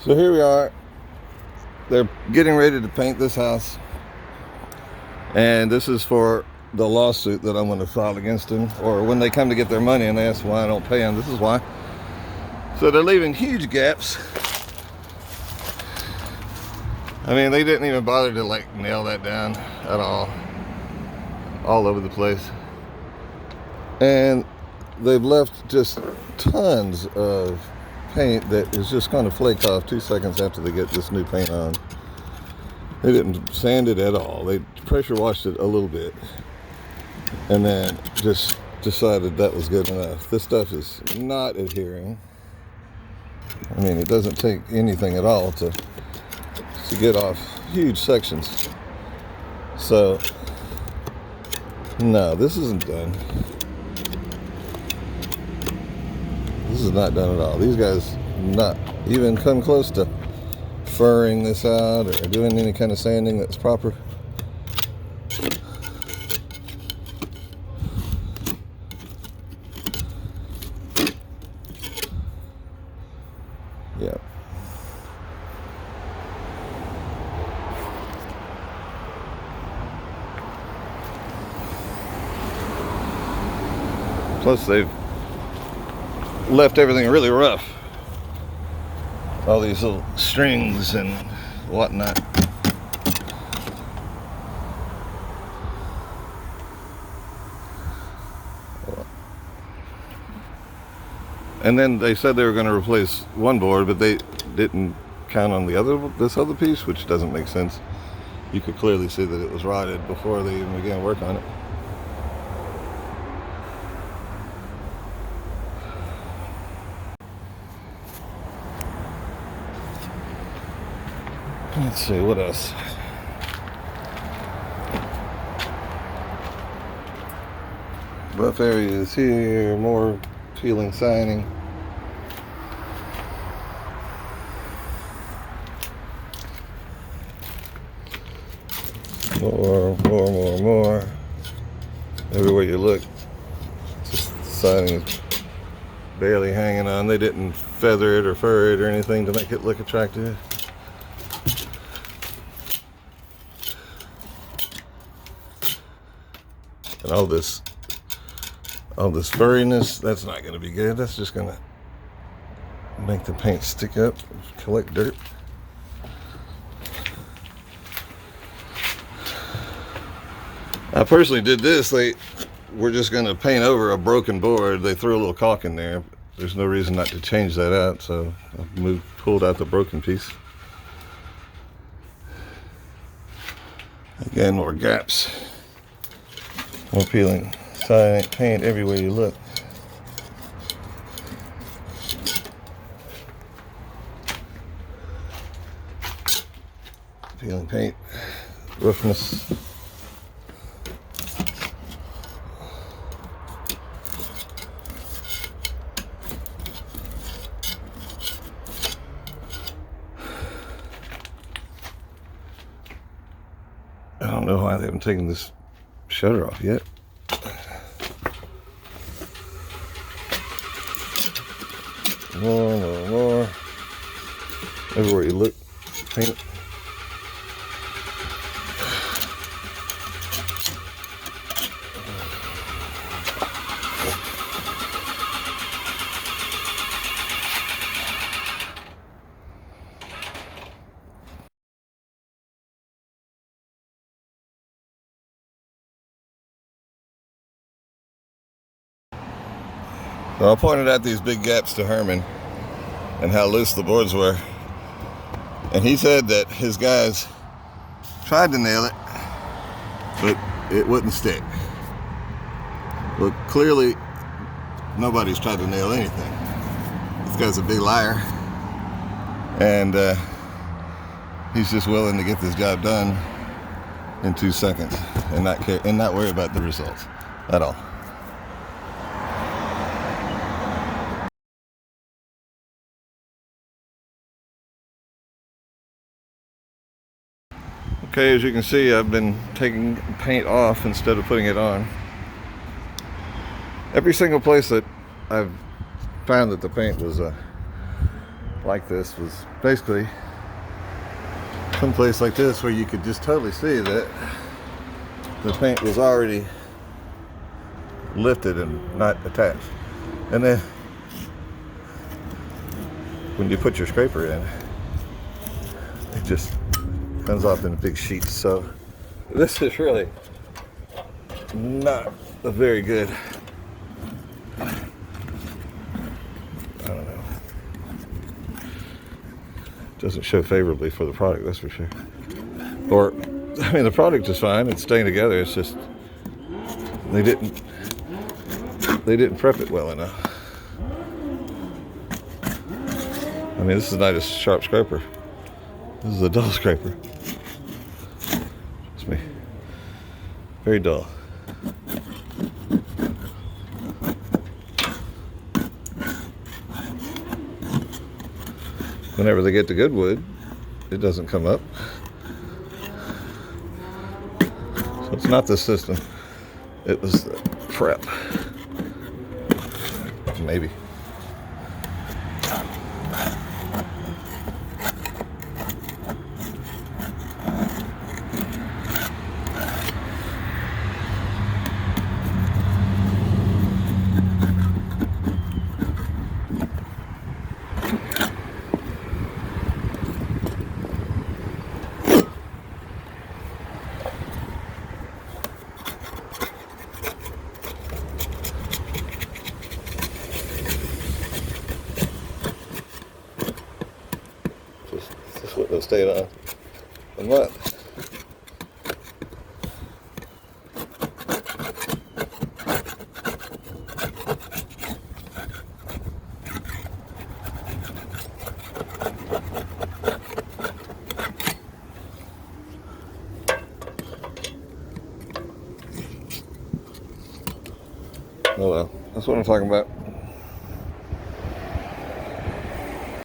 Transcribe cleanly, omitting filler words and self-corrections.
So here we are. They're getting ready to paint this house. And this is for the lawsuit that I'm going to file against them. Or when they come to get their money and they ask why I don't pay them, this is why. So they're leaving huge gaps. I mean, they didn't even bother to like nail that down at all over the place. And they've left just tons of paint that is just going to flake off 2 seconds after they get this new paint on. They didn't sand it at all. They pressure washed it a little bit and then just decided that was good enough. This stuff is not adhering. I mean, it doesn't take anything at all to get off huge sections. So no, this isn't done. This is not done at all. These guys not even come close to furring this out or doing any kind of sanding that's proper. Yeah. Plus they've left everything really rough. All these little strings and whatnot. And then they said they were going to replace one board, but they didn't count on this other piece, which doesn't make sense. You could clearly see that it was rotted before they even began work on it. Let's see, what else? Rough areas here, more peeling siding. More. Everywhere you look, just siding is barely hanging on. They didn't feather it or fur it or anything to make it look attractive. And all this furriness, that's not going to be good. That's just going to make the paint stick up, collect dirt. I personally did this. They were just going to paint over a broken board. They threw a little caulk in there. There's no reason not to change that out, so I pulled out the broken piece. Again, more gaps. More peeling siding, paint everywhere you look. Peeling paint, roughness. I don't know why they haven't taken this shutter off yet. More. Everywhere you look, paint. So I pointed out these big gaps to Herman and how loose the boards were. And he said that his guys tried to nail it, but it wouldn't stick. But clearly, nobody's tried to nail anything. This guy's a big liar. And he's just willing to get this job done in 2 seconds and not worry about the results at all. Okay, as you can see, I've been taking paint off instead of putting it on. Every single place that I've found that the paint was like this was basically someplace like this where you could just totally see that the paint was already lifted and not attached. And then when you put your scraper in, it just comes off in big sheets. So this is really not a very good, I don't know, doesn't show favorably for the product, that's for sure. Or, I mean, the product is fine, it's staying together, it's just they didn't prep it well enough. I mean, this is not a sharp scraper. This is a dull scraper. It's me. Very dull. Whenever they get to good wood, it doesn't come up. So it's not the system. It was the prep. Maybe. This wouldn't have stayed on a month. Oh well, that's what I'm talking about.